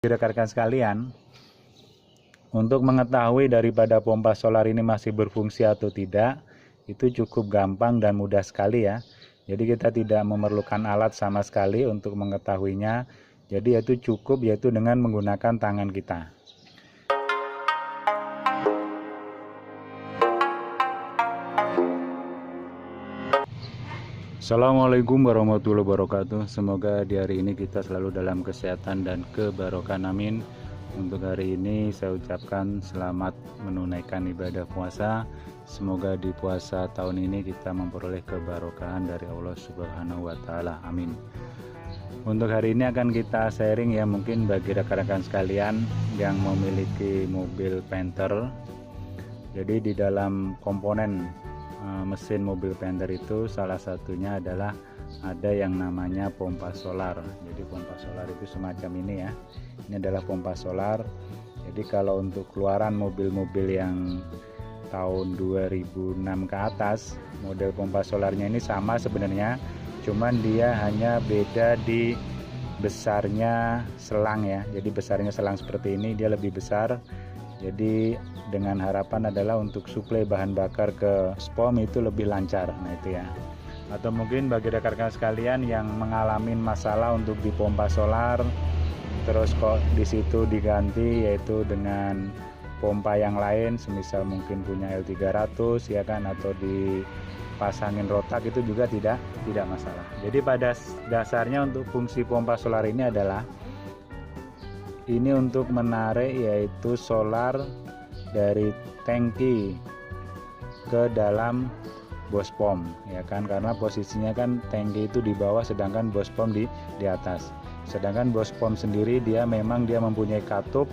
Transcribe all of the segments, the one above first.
Rekan-rekan sekalian, untuk mengetahui daripada pompa solar ini masih berfungsi atau tidak, itu cukup gampang dan mudah sekali ya. Jadi kita tidak memerlukan alat sama sekali untuk mengetahuinya. Jadi itu cukup yaitu dengan menggunakan tangan kita. Assalamualaikum warahmatullahi wabarakatuh. Semoga di hari ini kita selalu dalam kesehatan dan kebarokahan, amin. Untuk hari ini saya ucapkan selamat menunaikan ibadah puasa. Semoga di puasa tahun ini kita memperoleh kebarokahan dari Allah Subhanahu wa taala, amin. Untuk hari ini akan kita sharing ya, mungkin bagi rekan-rekan sekalian yang memiliki mobil Panther. Jadi di dalam komponen mesin mobil Panther itu salah satunya adalah ada yang namanya pompa solar. Jadi pompa solar itu semacam ini ya. Ini adalah pompa solar. Jadi kalau untuk keluaran mobil-mobil yang tahun 2006 ke atas, model pompa solarnya ini sama sebenarnya, cuman dia hanya beda di besarnya selang ya. Jadi besarnya selang seperti ini, dia lebih besar. Jadi dengan harapan adalah untuk suplai bahan bakar ke spom itu lebih lancar. Nah itu ya. Atau mungkin bagi rekan-rekan sekalian yang mengalami masalah untuk di pompa solar, terus kok di situ diganti yaitu dengan pompa yang lain, semisal mungkin punya L300 ya kan, atau dipasangin rotak, itu juga tidak masalah. Jadi pada dasarnya untuk fungsi pompa solar ini adalah ini untuk menarik yaitu solar dari tangki ke dalam bospom ya kan, karena posisinya kan tangki itu di bawah sedangkan bospom di atas. Sedangkan bospom sendiri dia mempunyai katup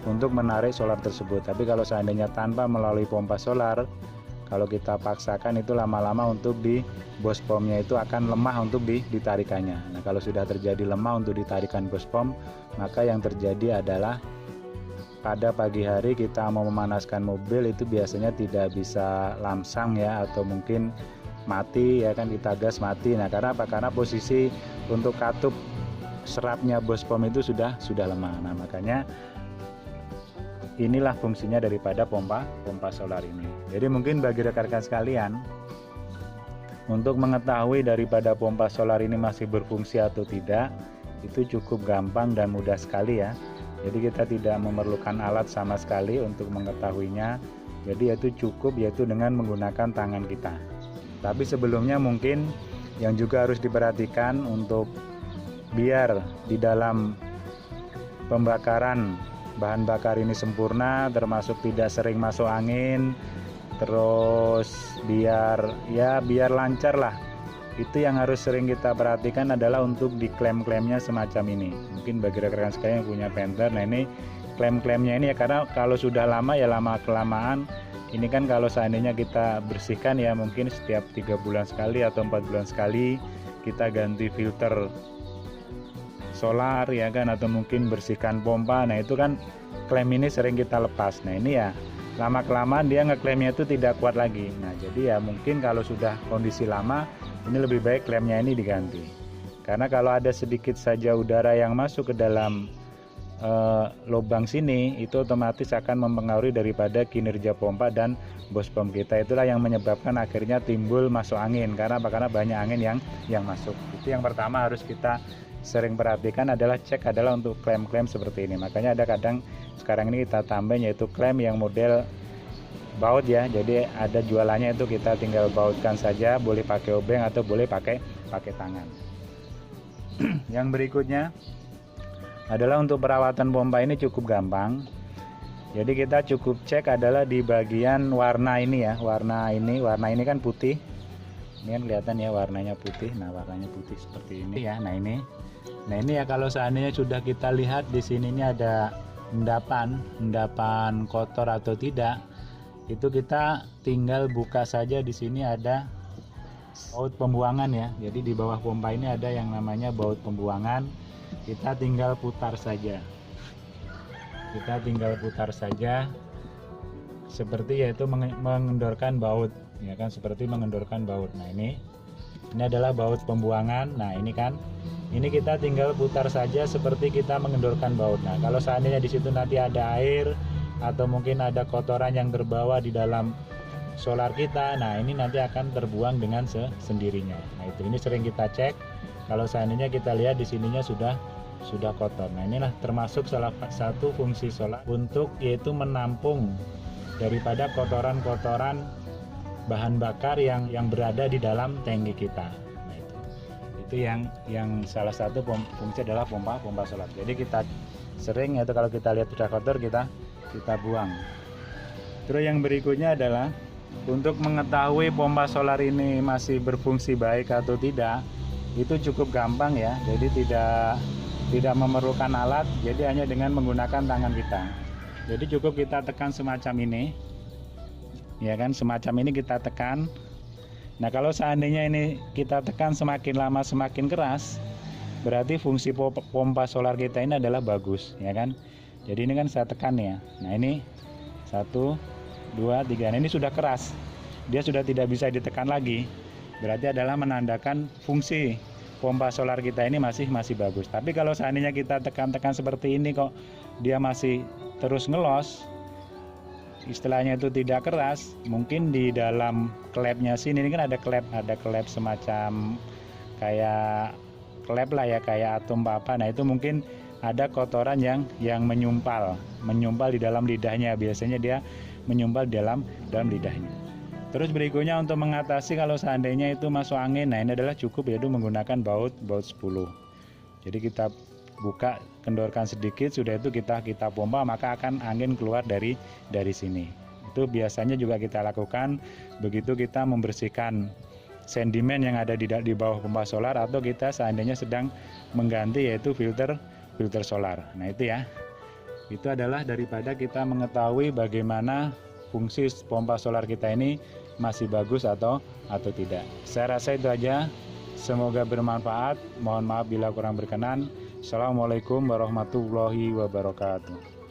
untuk menarik solar tersebut. Tapi kalau seandainya tanpa melalui pompa solar, kalau kita paksakan itu lama-lama untuk di bospomnya itu akan lemah untuk ditarikannya. Nah kalau sudah terjadi lemah untuk ditarikan bospom, maka yang terjadi adalah pada pagi hari kita mau memanaskan mobil itu biasanya tidak bisa lamsang ya, atau mungkin mati ya kan, kita gas mati. Nah karena apa? Karena posisi untuk katup serapnya bospom itu sudah lemah. Nah makanya inilah fungsinya daripada pompa solar ini. Jadi mungkin bagi rekan-rekan sekalian, untuk mengetahui daripada pompa solar ini masih berfungsi atau tidak, itu cukup gampang dan mudah sekali ya. Jadi kita tidak memerlukan alat sama sekali untuk mengetahuinya. Jadi itu cukup yaitu dengan menggunakan tangan kita. Tapi sebelumnya mungkin yang juga harus diperhatikan untuk biar di dalam pembakaran bahan bakar ini sempurna, termasuk tidak sering masuk angin, terus biar lancar lah. Itu yang harus sering kita perhatikan adalah untuk di klem-klemnya semacam ini. Mungkin bagi rekan-rekan sekalian yang punya Panther, nah ini klem-klemnya ini ya, karena kalau sudah lama ya lama kelamaan ini kan kalau seandainya kita bersihkan ya mungkin setiap 3 bulan sekali atau 4 bulan sekali kita ganti filter solar ya kan, atau mungkin bersihkan pompa. Nah itu kan klem ini sering kita lepas. Nah ini ya lama kelamaan dia ngeklaimnya itu tidak kuat lagi. Nah jadi ya mungkin kalau sudah kondisi lama, ini lebih baik klemnya ini diganti. Karena kalau ada sedikit saja udara yang masuk ke dalam lubang sini, itu otomatis akan mempengaruhi daripada kinerja pompa dan bospom kita. Itulah yang menyebabkan akhirnya timbul masuk angin. Karena apa? Karena banyak angin yang masuk. Itu yang pertama harus kita sering perhatikan adalah cek adalah untuk klem-klem seperti ini. Makanya ada kadang sekarang ini kita tambah yaitu klem yang model baut ya. Jadi ada jualannya itu kita tinggal bautkan saja, boleh pakai obeng atau boleh pakai tangan. Yang berikutnya adalah untuk perawatan pompa ini cukup gampang. Jadi kita cukup cek adalah di bagian warna ini ya. Warna ini kan putih. Ini kan kelihatan ya warnanya putih. Nah warnanya putih seperti ini ya. Nah ini ya kalau seandainya sudah kita lihat di sini ini ada endapan kotor atau tidak, itu kita tinggal buka saja. Di sini ada baut pembuangan ya. Jadi di bawah pompa ini ada yang namanya baut pembuangan. Kita tinggal putar saja. Seperti yaitu mengendorkan baut ya kan, seperti mengendorkan baut. Nah ini adalah baut pembuangan. Nah ini kan Ini kita tinggal putar saja seperti kita mengendorkan baut. Nah, kalau seandainya di situ nanti ada air atau mungkin ada kotoran yang terbawa di dalam solar kita, nah ini nanti akan terbuang dengan sendirinya. Nah, ini sering kita cek. Kalau seandainya kita lihat di sininya sudah kotor. Nah, inilah termasuk salah satu fungsi solar untuk yaitu menampung daripada kotoran-kotoran bahan bakar yang berada di dalam tangki kita. Nah, itu yang salah satu fungsi adalah pompa solar. Jadi kita sering itu kalau kita lihat sudah kotor kita buang. Terus yang berikutnya adalah untuk mengetahui pompa solar ini masih berfungsi baik atau tidak, itu cukup gampang ya. Jadi tidak memerlukan alat, jadi hanya dengan menggunakan tangan kita. Jadi cukup kita tekan semacam ini, ya kan, semacam ini kita tekan. Nah, kalau seandainya ini kita tekan semakin lama semakin keras, berarti fungsi pompa solar kita ini adalah bagus, ya kan. Jadi ini kan saya tekan ya. Nah, ini 1, 2, 3. Nah, ini sudah keras, dia sudah tidak bisa ditekan lagi. Berarti adalah menandakan fungsi pompa solar kita ini masih bagus. Tapi kalau seandainya kita tekan-tekan seperti ini kok dia masih terus ngelos, istilahnya itu tidak keras, mungkin di dalam klepnya sini ini kan ada klep semacam kayak klep lah ya, kayak atom apa. Nah, itu mungkin ada kotoran yang menyumpal di dalam lidahnya. Biasanya dia menyumpal dalam lidahnya. Terus berikutnya untuk mengatasi kalau seandainya itu masuk angin, nah ini adalah cukup yaitu menggunakan baut 10. Jadi kita buka, kendorkan sedikit, sudah itu kita pompa, maka akan angin keluar dari sini. Itu biasanya juga kita lakukan begitu kita membersihkan sedimen yang ada di bawah pompa solar, atau kita seandainya sedang mengganti yaitu filter solar. Nah, itu ya. Itu adalah daripada kita mengetahui bagaimana fungsi pompa solar kita ini masih bagus atau tidak. Saya rasa itu aja. Semoga bermanfaat. Mohon maaf bila kurang berkenan. Assalamualaikum warahmatullahi wabarakatuh.